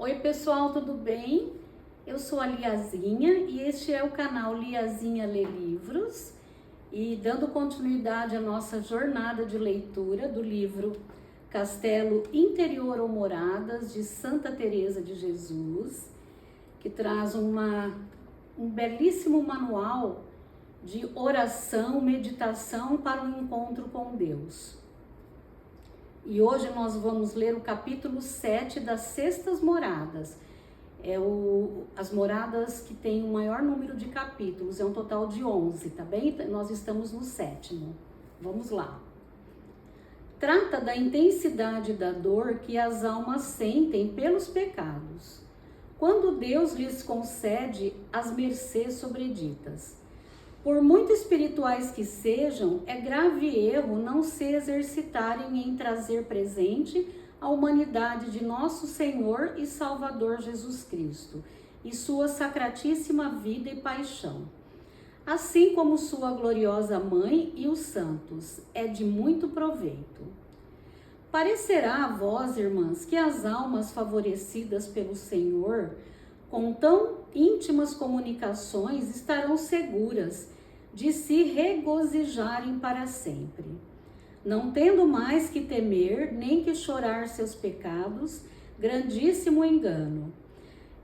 Oi pessoal, tudo bem? Eu sou a Liazinha e este é o canal Liazinha Lê Livros. E dando continuidade à nossa jornada de leitura do livro Castelo Interior ou Moradas, de Santa Teresa de Jesus, que traz um belíssimo manual de oração, meditação para o encontro com Deus. E hoje nós vamos ler o capítulo 7 das Sextas Moradas. As moradas que têm o maior número de capítulos, é um total de 11, tá bem? Nós estamos no 7º. Vamos lá. Trata da intensidade da dor que as almas sentem pelos pecados, quando Deus lhes concede as mercês sobreditas. Por muito espirituais que sejam, é grave erro não se exercitarem em trazer presente a humanidade de nosso Senhor e Salvador Jesus Cristo e sua sacratíssima vida e paixão, assim como sua gloriosa mãe e os santos, é de muito proveito. Parecerá a vós, irmãs, que as almas favorecidas pelo Senhor, com tão íntimas comunicações, estarão seguras de se regozijarem para sempre, não tendo mais que temer nem que chorar seus pecados, grandíssimo engano.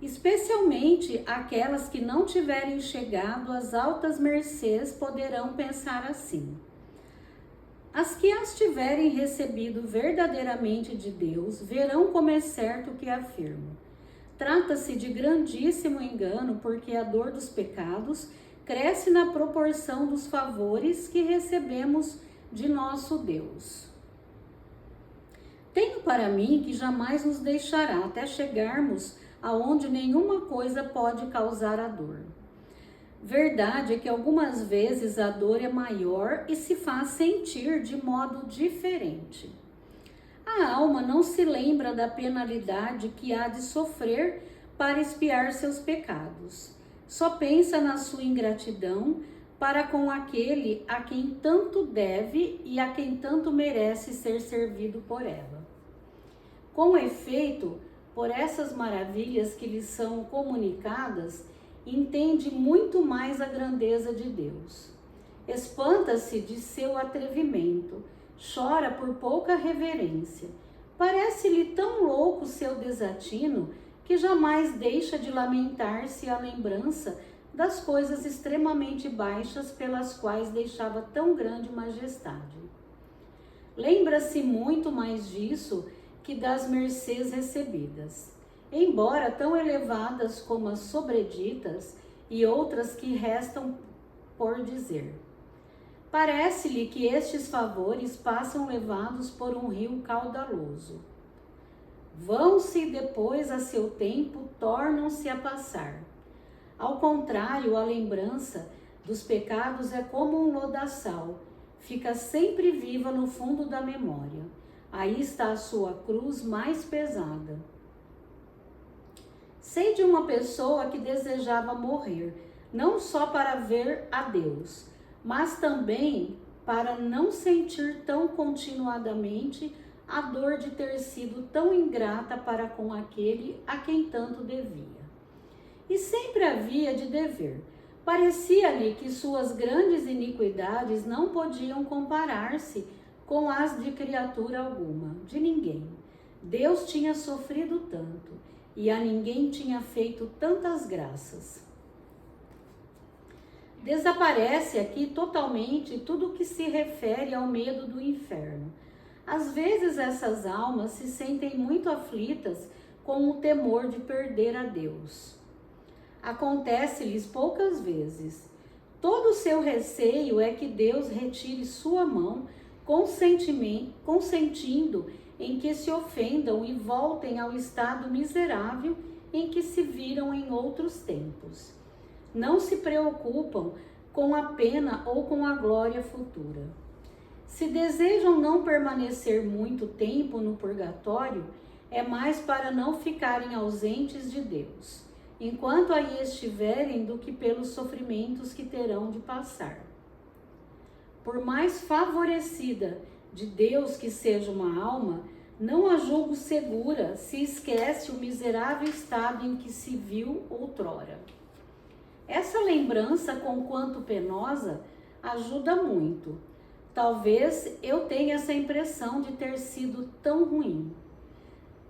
Especialmente aquelas que não tiverem chegado às altas mercês poderão pensar assim. As que as tiverem recebido verdadeiramente de Deus, verão como é certo o que afirmo. Trata-se de grandíssimo engano, porque a dor dos pecados cresce na proporção dos favores que recebemos de nosso Deus. Tenho para mim que jamais nos deixará até chegarmos aonde nenhuma coisa pode causar a dor. Verdade é que algumas vezes a dor é maior e se faz sentir de modo diferente. A alma não se lembra da penalidade que há de sofrer para expiar seus pecados. Só pensa na sua ingratidão para com aquele a quem tanto deve e a quem tanto merece ser servido por ela. Com efeito, por essas maravilhas que lhe são comunicadas, entende muito mais a grandeza de Deus. Espanta-se de seu atrevimento, chora por pouca reverência. Parece-lhe tão louco seu desatino que jamais deixa de lamentar-se à lembrança das coisas extremamente baixas pelas quais deixava tão grande majestade. Lembra-se muito mais disso que das mercês recebidas, embora tão elevadas como as sobreditas e outras que restam por dizer. Parece-lhe que estes favores passam levados por um rio caudaloso. Vão-se depois a seu tempo, tornam-se a passar. Ao contrário, a lembrança dos pecados é como um lodaçal, fica sempre viva no fundo da memória. Aí está a sua cruz mais pesada. Sei de uma pessoa que desejava morrer, não só para ver a Deus, mas também para não sentir tão continuadamente a dor de ter sido tão ingrata para com aquele a quem tanto devia. E sempre havia de dever. Parecia-lhe que suas grandes iniquidades não podiam comparar-se com as de criatura alguma, de ninguém. Deus tinha sofrido tanto, e a ninguém tinha feito tantas graças. Desaparece aqui totalmente tudo que se refere ao medo do inferno. Às vezes essas almas se sentem muito aflitas com o temor de perder a Deus. Acontece-lhes poucas vezes. Todo o seu receio é que Deus retire sua mão, consentindo em que se ofendam e voltem ao estado miserável em que se viram em outros tempos. Não se preocupam com a pena ou com a glória futura. Se desejam não permanecer muito tempo no purgatório, é mais para não ficarem ausentes de Deus, enquanto aí estiverem, do que pelos sofrimentos que terão de passar. Por mais favorecida de Deus que seja uma alma, Não a julgo segura se esquece o miserável estado em que se viu outrora. Essa lembrança, conquanto penosa, ajuda muito. Talvez eu tenha essa impressão de ter sido tão ruim.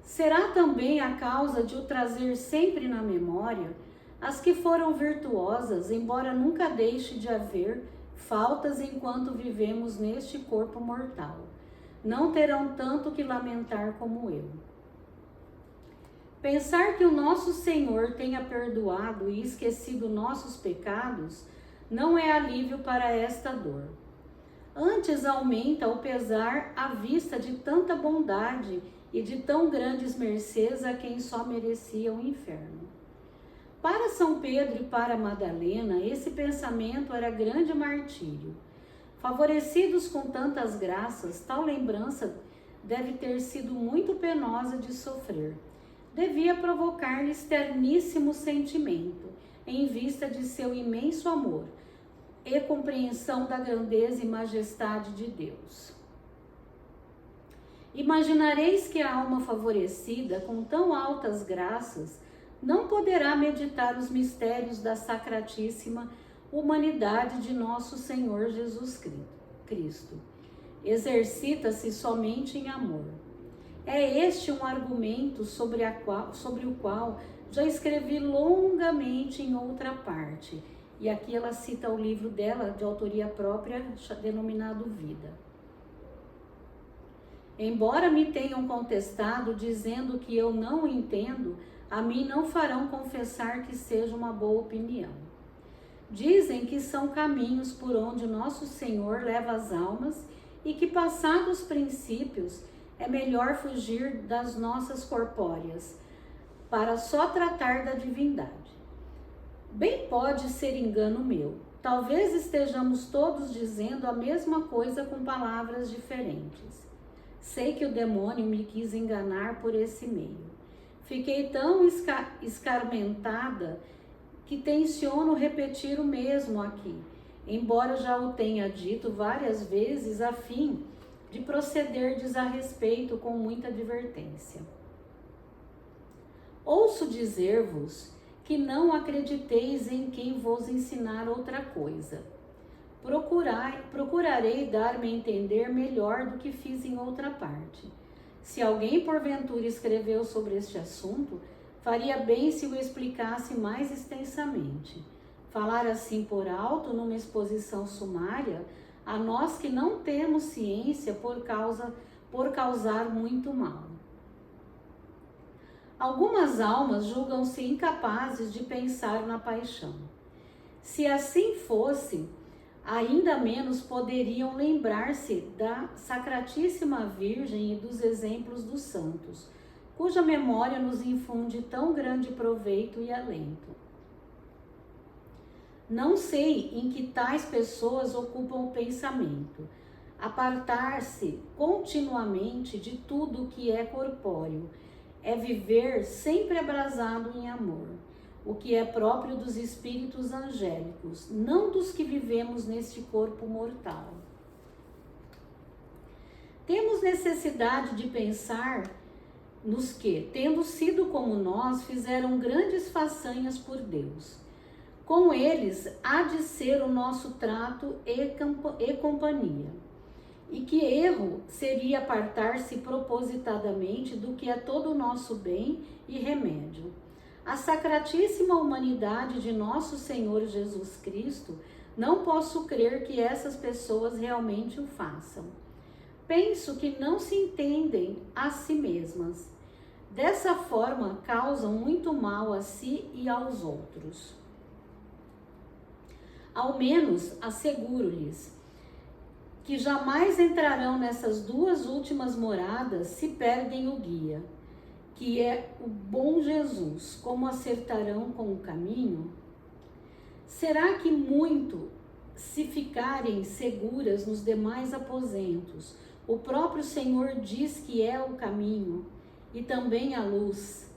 Será também a causa de o trazer sempre na memória as que foram virtuosas, embora nunca deixe de haver faltas enquanto vivemos neste corpo mortal. Não terão tanto que lamentar como eu. Pensar que o nosso Senhor tenha perdoado e esquecido nossos pecados não é alívio para esta dor. Antes aumenta o pesar à vista de tanta bondade e de tão grandes mercês a quem só merecia o inferno. Para São Pedro e para Madalena, esse pensamento era grande martírio. Favorecidos com tantas graças, tal lembrança deve ter sido muito penosa de sofrer. Devia provocar-lhes terníssimo sentimento, em vista de seu imenso amor e compreensão da grandeza e majestade de Deus. Imaginareis que a alma favorecida com tão altas graças não poderá meditar os mistérios da sacratíssima humanidade de nosso Senhor Jesus Cristo. Exercita-se somente em amor. É este um argumento sobre o qual já escrevi longamente em outra parte. E aqui ela cita o livro dela, de autoria própria, denominado Vida. Embora me tenham contestado, dizendo que eu não o entendo, a mim não farão confessar que seja uma boa opinião. Dizem que são caminhos por onde nosso Senhor leva as almas e que, passados os princípios, é melhor fugir das nossas corpóreas, para só tratar da divindade. Bem pode ser engano meu. Talvez estejamos todos dizendo a mesma coisa com palavras diferentes. Sei que o demônio me quis enganar por esse meio. Fiquei tão escarmentada que tenciono repetir o mesmo aqui, embora já o tenha dito várias vezes a fim de procederdes a respeito com muita advertência. Ouço dizer-vos que não acrediteis em quem vos ensinar outra coisa. Procurarei dar-me a entender melhor do que fiz em outra parte. Se alguém porventura escreveu sobre este assunto, faria bem se o explicasse mais extensamente. Falar assim por alto, numa exposição sumária, a nós que não temos ciência por causar muito mal. Algumas almas julgam-se incapazes de pensar na paixão. Se assim fosse, ainda menos poderiam lembrar-se da Sacratíssima Virgem e dos exemplos dos santos, cuja memória nos infunde tão grande proveito e alento. Não sei em que tais pessoas ocupam o pensamento. Apartar-se continuamente de tudo que é corpóreo é viver sempre abrasado em amor, o que é próprio dos espíritos angélicos, não dos que vivemos neste corpo mortal. Temos necessidade de pensar nos que, tendo sido como nós, fizeram grandes façanhas por Deus. Com eles há de ser o nosso trato e companhia. E que erro seria apartar-se propositadamente do que é todo o nosso bem e remédio. A sacratíssima humanidade de nosso Senhor Jesus Cristo, não posso crer que essas pessoas realmente o façam. Penso que não se entendem a si mesmas. Dessa forma, causam muito mal a si e aos outros. Ao menos asseguro-lhes que jamais entrarão nessas duas últimas moradas se perdem o guia, que é o bom Jesus. Como acertarão com o caminho? Será que muito se ficarem seguras nos demais aposentos? O próprio Senhor diz que é o caminho e também a luz,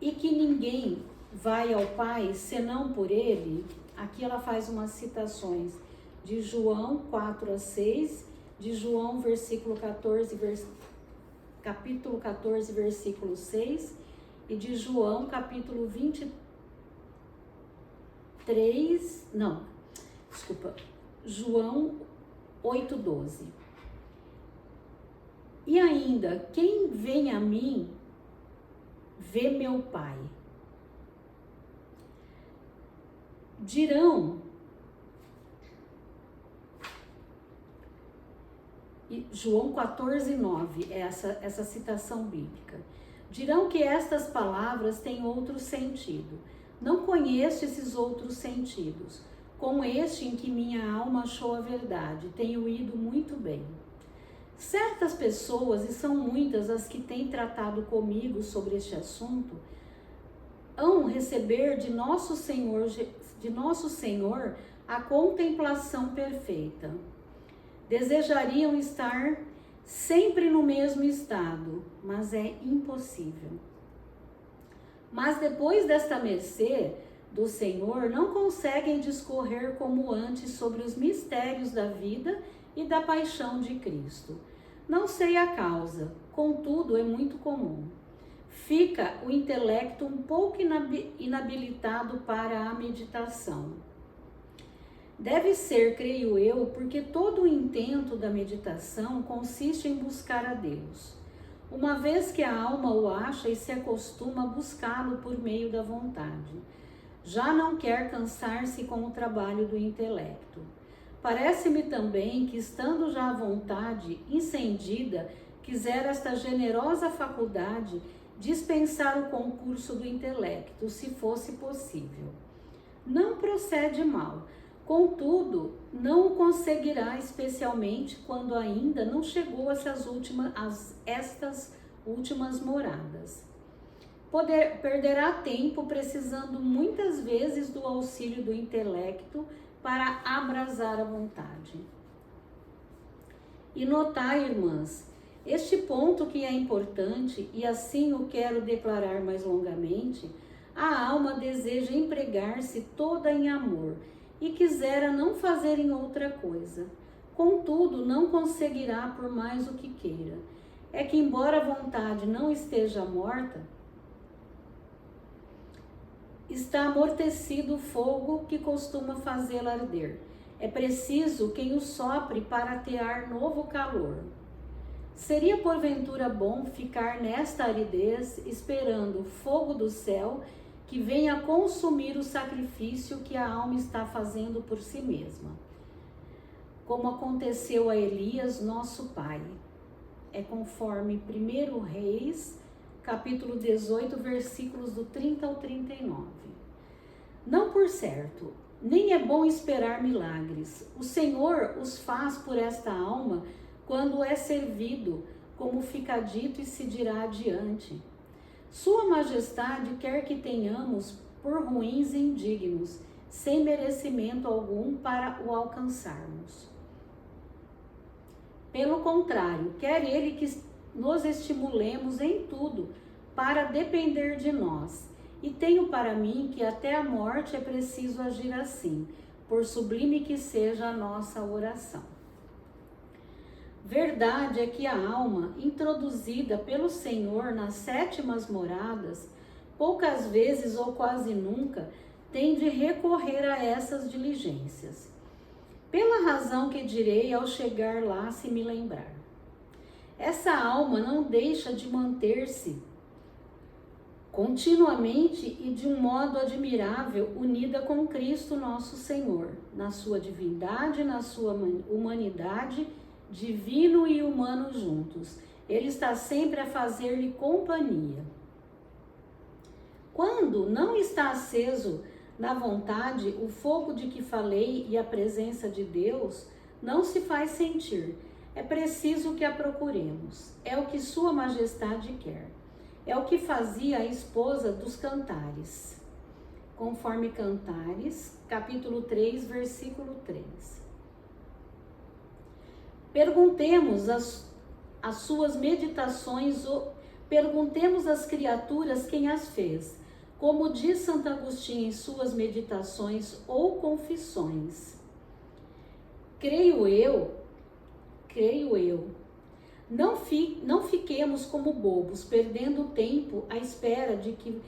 e que ninguém vai ao Pai senão por ele. Aqui ela faz umas citações de João 4 a 6, de João versículo 14 capítulo 14, versículo 6, e de João, capítulo 23, não, desculpa, João 8:12. E ainda, quem vem a mim, vê meu Pai. Dirão, João 14:9, essa citação bíblica. Dirão que estas palavras têm outro sentido. Não conheço esses outros sentidos. Com este em que minha alma achou a verdade, tenho ido muito bem. Certas pessoas, e são muitas as que têm tratado comigo sobre este assunto, hão receber de nosso Senhor a contemplação perfeita. Desejariam estar sempre no mesmo estado, mas é impossível. Mas depois desta mercê do Senhor, não conseguem discorrer como antes sobre os mistérios da vida e da paixão de Cristo. Não sei a causa, contudo é muito comum. Fica o intelecto um pouco inabilitado para a meditação. Deve ser, creio eu, porque todo o intento da meditação consiste em buscar a Deus. Uma vez que a alma o acha e se acostuma a buscá-lo por meio da vontade, já não quer cansar-se com o trabalho do intelecto. Parece-me também que, estando já à vontade incendida, quisera esta generosa faculdade dispensar o concurso do intelecto, se fosse possível. Não procede mal, contudo, não o conseguirá, especialmente quando ainda não chegou a estas últimas moradas. Perderá tempo precisando muitas vezes do auxílio do intelecto para abrasar a vontade. E notai, irmãs, este ponto que é importante, e assim o quero declarar mais longamente, a alma deseja empregar-se toda em amor e quisera não fazer em outra coisa. Contudo, não conseguirá por mais o que queira. É que, embora a vontade não esteja morta, está amortecido o fogo que costuma fazê-la arder. É preciso quem o sopre para atear novo calor. Seria porventura bom ficar nesta aridez, esperando o fogo do céu que venha consumir o sacrifício que a alma está fazendo por si mesma, como aconteceu a Elias, nosso pai. É conforme 1 Reis, capítulo 18, versículos do 30 ao 39. Não por certo, nem é bom esperar milagres. O Senhor os faz por esta alma quando é servido, como fica dito e se dirá adiante. Sua Majestade quer que tenhamos por ruins e indignos, sem merecimento algum para o alcançarmos. Pelo contrário, quer Ele que nos estimulemos em tudo para depender de nós. E tenho para mim que até a morte é preciso agir assim, por sublime que seja a nossa oração. Verdade é que a alma, introduzida pelo Senhor nas sétimas moradas, poucas vezes ou quase nunca, tem de recorrer a essas diligências. Pela razão que direi ao chegar lá, se me lembrar. Essa alma não deixa de manter-se continuamente e de um modo admirável unida com Cristo nosso Senhor, na sua divindade, na sua humanidade, divino e humano juntos. Ele está sempre a fazer-lhe companhia. Quando não está aceso na vontade o fogo de que falei e a presença de Deus, não se faz sentir. É preciso que a procuremos. É o que Sua Majestade quer. É o que fazia a esposa dos Cantares. Conforme Cantares, capítulo 3, versículo 3. Perguntemos as suas meditações, perguntemos às criaturas quem as fez, como diz Santo Agostinho em suas meditações ou confissões. Creio eu, Não fiquemos como bobos, perdendo tempo à espera de que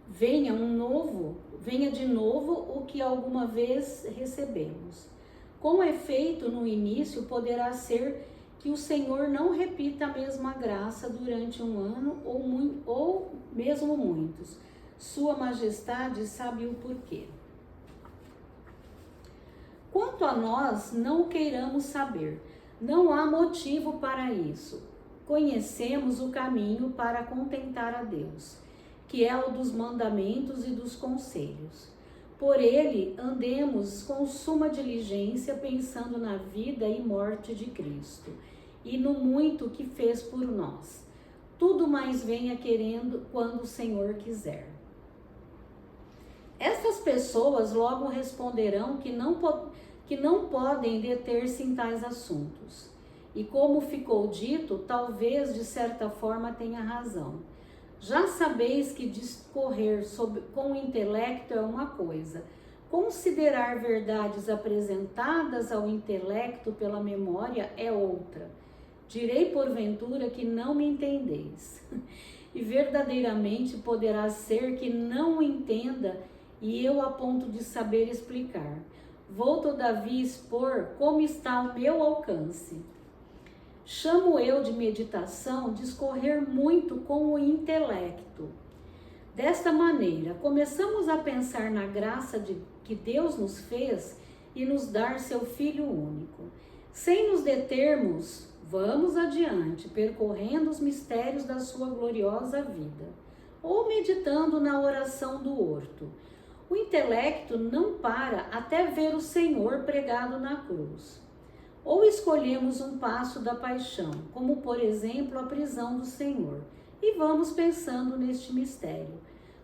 venha de novo o que alguma vez recebemos. Com efeito, no início, poderá ser que o Senhor não repita a mesma graça durante um ano ou mesmo muitos. Sua Majestade sabe o porquê. Quanto a nós, não o queiramos saber. Não há motivo para isso. Conhecemos o caminho para contentar a Deus, que é o dos mandamentos e dos conselhos. Por ele, andemos com suma diligência, pensando na vida e morte de Cristo, e no muito que fez por nós. Tudo mais venha querendo quando o Senhor quiser. Estas pessoas logo responderão que não podem deter-se em tais assuntos. E como ficou dito, talvez de certa forma tenha razão. Já sabeis que discorrer com o intelecto é uma coisa, considerar verdades apresentadas ao intelecto pela memória é outra. Direi porventura que não me entendeis. E verdadeiramente poderá ser que não o entenda e eu a ponto de saber explicar. Vou todavia expor como está ao meu alcance. Chamo eu de meditação discorrer muito com o intelecto. Desta maneira, começamos a pensar na graça que Deus nos fez e nos dar seu Filho único. Sem nos determos, vamos adiante, percorrendo os mistérios da sua gloriosa vida, ou meditando na oração do horto. O intelecto não para até ver o Senhor pregado na cruz. Ou escolhemos um passo da paixão, como por exemplo a prisão do Senhor, e vamos pensando neste mistério,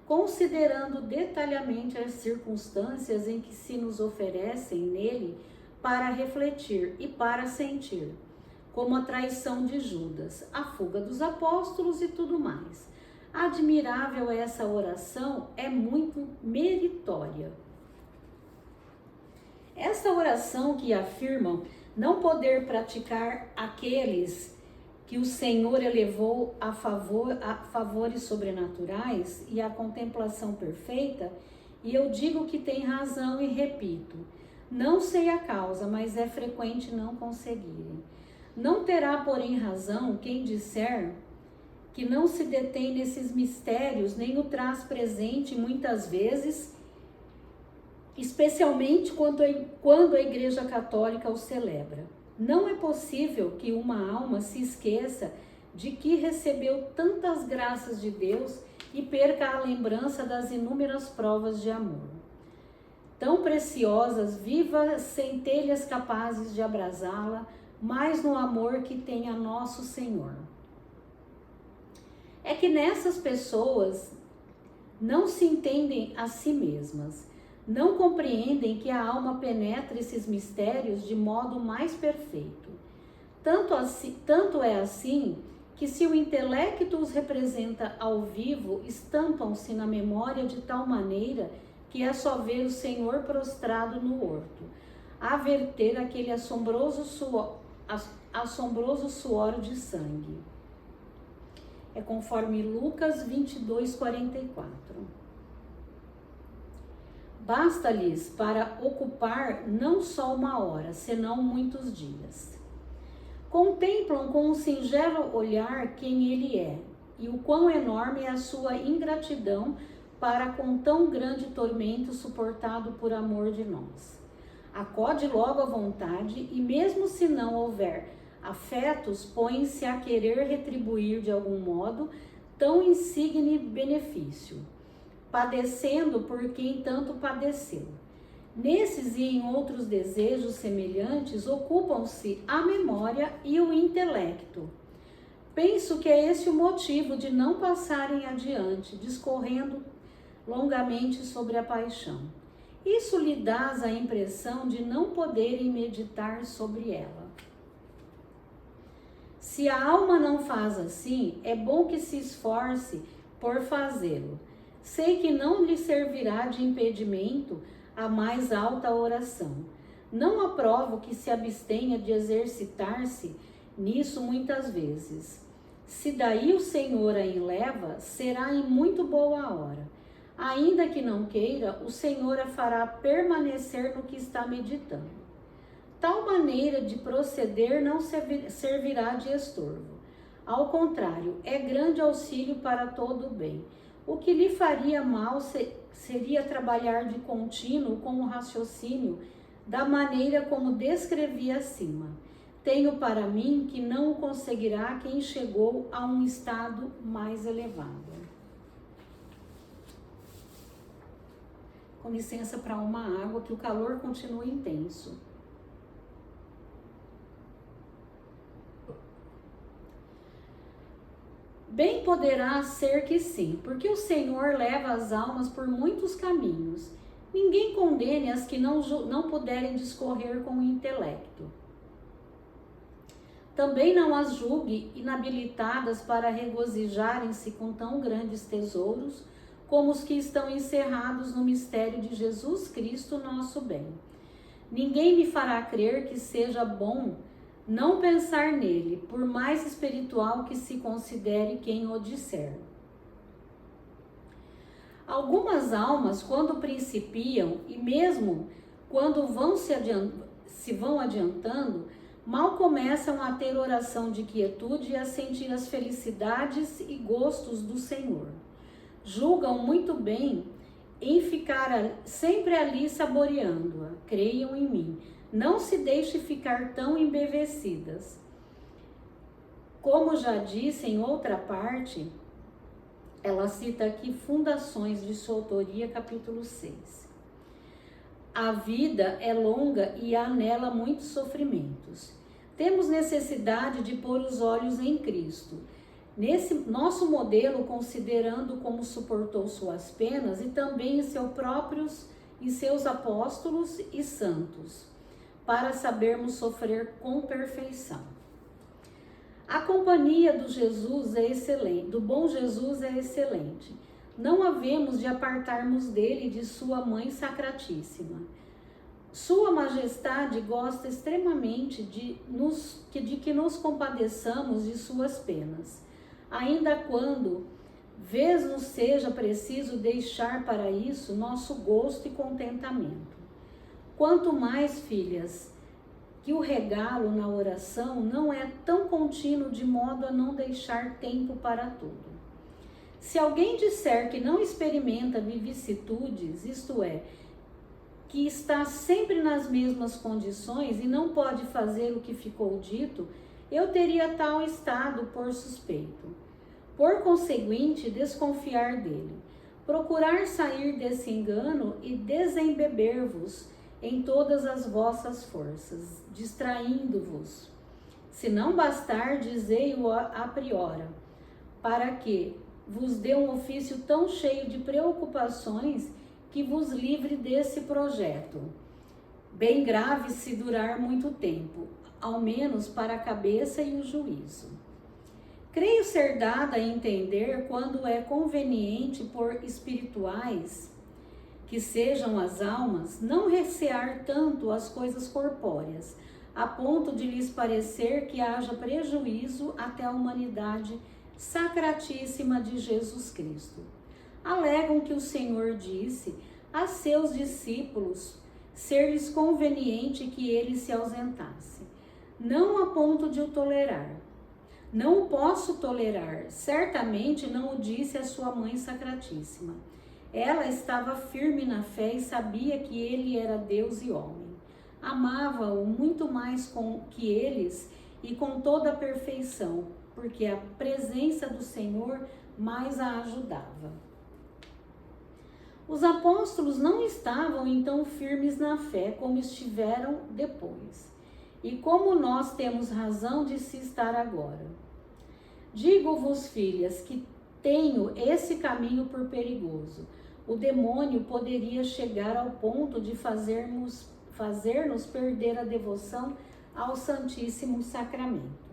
considerando detalhadamente as circunstâncias em que se nos oferecem nele para refletir e para sentir, como a traição de Judas, a fuga dos apóstolos e tudo mais. Admirável essa oração, é muito meritória. Essa oração que afirmam não poder praticar aqueles que o Senhor elevou a favores sobrenaturais e a contemplação perfeita, e eu digo que tem razão e repito, não sei a causa, mas é frequente não conseguirem. Não terá, porém, razão quem disser que não se detém nesses mistérios, nem o traz presente muitas vezes, especialmente quando a Igreja Católica o celebra. Não é possível que uma alma se esqueça de que recebeu tantas graças de Deus e perca a lembrança das inúmeras provas de amor. Tão preciosas, vivas centelhas capazes de abrasá-la, mais no amor que tem a nosso Senhor. É que nessas pessoas não se entendem a si mesmas, não compreendem que a alma penetra esses mistérios de modo mais perfeito. Tanto é assim que se o intelecto os representa ao vivo, estampam-se na memória de tal maneira que é só ver o Senhor prostrado no horto, a verter aquele assombroso suor de sangue. É conforme Lucas 22:44. Basta-lhes para ocupar não só uma hora, senão muitos dias. Contemplam com um singelo olhar quem ele é e o quão enorme é a sua ingratidão para com tão grande tormento suportado por amor de nós. Acode logo à vontade e mesmo se não houver afetos, põe-se a querer retribuir de algum modo tão insigne benefício, padecendo por quem tanto padeceu. Nesses e em outros desejos semelhantes ocupam-se a memória e o intelecto. Penso que é esse o motivo de não passarem adiante, discorrendo longamente sobre a paixão. Isso lhe dá a impressão de não poderem meditar sobre ela. Se a alma não faz assim, é bom que se esforce por fazê-lo. Sei que não lhe servirá de impedimento a mais alta oração. Não aprovo que se abstenha de exercitar-se nisso muitas vezes. Se daí o Senhor a enleva, será em muito boa hora. Ainda que não queira, o Senhor a fará permanecer no que está meditando. Tal maneira de proceder não servirá de estorvo. Ao contrário, é grande auxílio para todo o bem. O que lhe faria mal seria trabalhar de contínuo com o raciocínio da maneira como descrevi acima. Tenho para mim que não o conseguirá quem chegou a um estado mais elevado. Com licença para uma água, que o calor continua intenso. Bem poderá ser que sim, porque o Senhor leva as almas por muitos caminhos. Ninguém condene as que não puderem discorrer com o intelecto. Também não as julgue inabilitadas para regozijarem-se com tão grandes tesouros como os que estão encerrados no mistério de Jesus Cristo, nosso bem. Ninguém me fará crer que seja bom não pensar nele, por mais espiritual que se considere quem o disser. Algumas almas, quando principiam, e mesmo quando se vão adiantando, mal começam a ter oração de quietude e a sentir as felicidades e gostos do Senhor. Julgam muito bem em ficar sempre ali saboreando-a. Creiam em mim. Não se deixe ficar tão embevecidas. Como já disse em outra parte, ela cita aqui Fundações de sua autoria, capítulo 6. A vida é longa e há nela muitos sofrimentos. Temos necessidade de pôr os olhos em Cristo. Nesse nosso modelo, considerando como suportou suas penas e também em seus apóstolos e santos, para sabermos sofrer com perfeição. A companhia do Jesus é excelente, do bom Jesus é excelente. Não havemos de apartarmos dele e de sua mãe sacratíssima. Sua Majestade gosta extremamente de que nos compadeçamos de suas penas, ainda quando vez nos seja preciso deixar para isso nosso gosto e contentamento. Quanto mais, filhas, que o regalo na oração não é tão contínuo de modo a não deixar tempo para tudo. Se alguém disser que não experimenta vicissitudes, isto é, que está sempre nas mesmas condições e não pode fazer o que ficou dito, eu teria tal estado por suspeito. Por conseguinte, desconfiar dele. Procurar sair desse engano e desembeber-vos em todas as vossas forças, distraindo-vos. Se não bastar, dizei-o a priori, para que vos dê um ofício tão cheio de preocupações que vos livre desse projeto, bem grave se durar muito tempo, ao menos para a cabeça e o juízo. Creio ser dada a entender quando é conveniente por espirituais, que sejam as almas, não recear tanto as coisas corpóreas, a ponto de lhes parecer que haja prejuízo até a humanidade sacratíssima de Jesus Cristo. Alegam que o Senhor disse a seus discípulos ser-lhes conveniente que ele se ausentasse. Não a ponto de o tolerar. Não o posso tolerar. Certamente não o disse a sua mãe sacratíssima. Ela estava firme na fé e sabia que ele era Deus e homem. Amava-o muito mais que eles e com toda a perfeição, porque a presença do Senhor mais a ajudava. Os apóstolos não estavam então firmes na fé como estiveram depois, e como nós temos razão de se estar agora. Digo-vos, filhas, que tenho esse caminho por perigoso. O demônio poderia chegar ao ponto de fazer-nos perder a devoção ao Santíssimo Sacramento.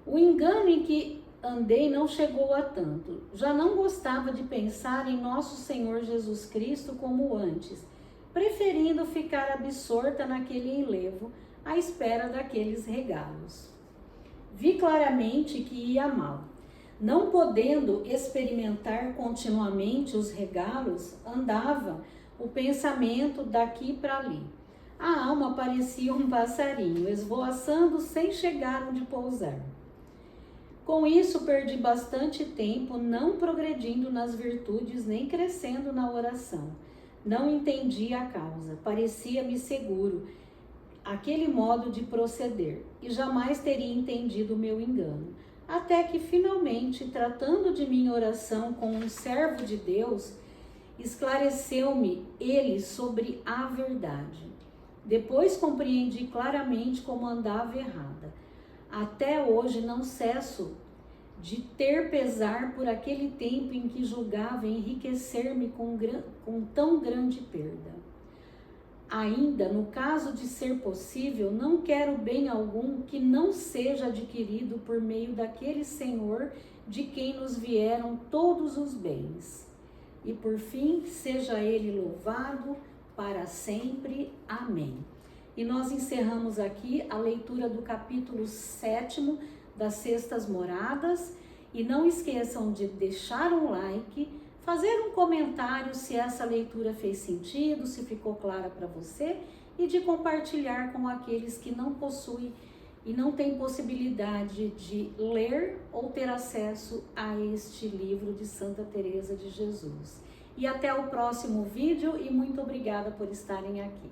O engano em que andei não chegou a tanto. Já não gostava de pensar em nosso Senhor Jesus Cristo como antes, preferindo ficar absorta naquele enlevo, à espera daqueles regalos. Vi claramente que ia mal. Não podendo experimentar continuamente os regalos, andava o pensamento daqui para ali. A alma parecia um passarinho, esvoaçando sem chegar onde pousar. Com isso, perdi bastante tempo não progredindo nas virtudes nem crescendo na oração. Não entendi a causa, parecia-me seguro aquele modo de proceder, e jamais teria entendido o meu engano. Até que, finalmente, tratando de minha oração com um servo de Deus, esclareceu-me ele sobre a verdade. Depois compreendi claramente como andava errada. Até hoje não cesso de ter pesar por aquele tempo em que julgava enriquecer-me com tão grande perda. Ainda, no caso de ser possível, não quero bem algum que não seja adquirido por meio daquele Senhor de quem nos vieram todos os bens. E por fim, seja Ele louvado para sempre. Amém. E nós encerramos aqui a leitura do capítulo 7 das Sextas Moradas. E não esqueçam de deixar um like, fazer um comentário se essa leitura fez sentido, se ficou clara para você, e de compartilhar com aqueles que não possuem e não têm possibilidade de ler ou ter acesso a este livro de Santa Teresa de Jesus. E até o próximo vídeo e muito obrigada por estarem aqui.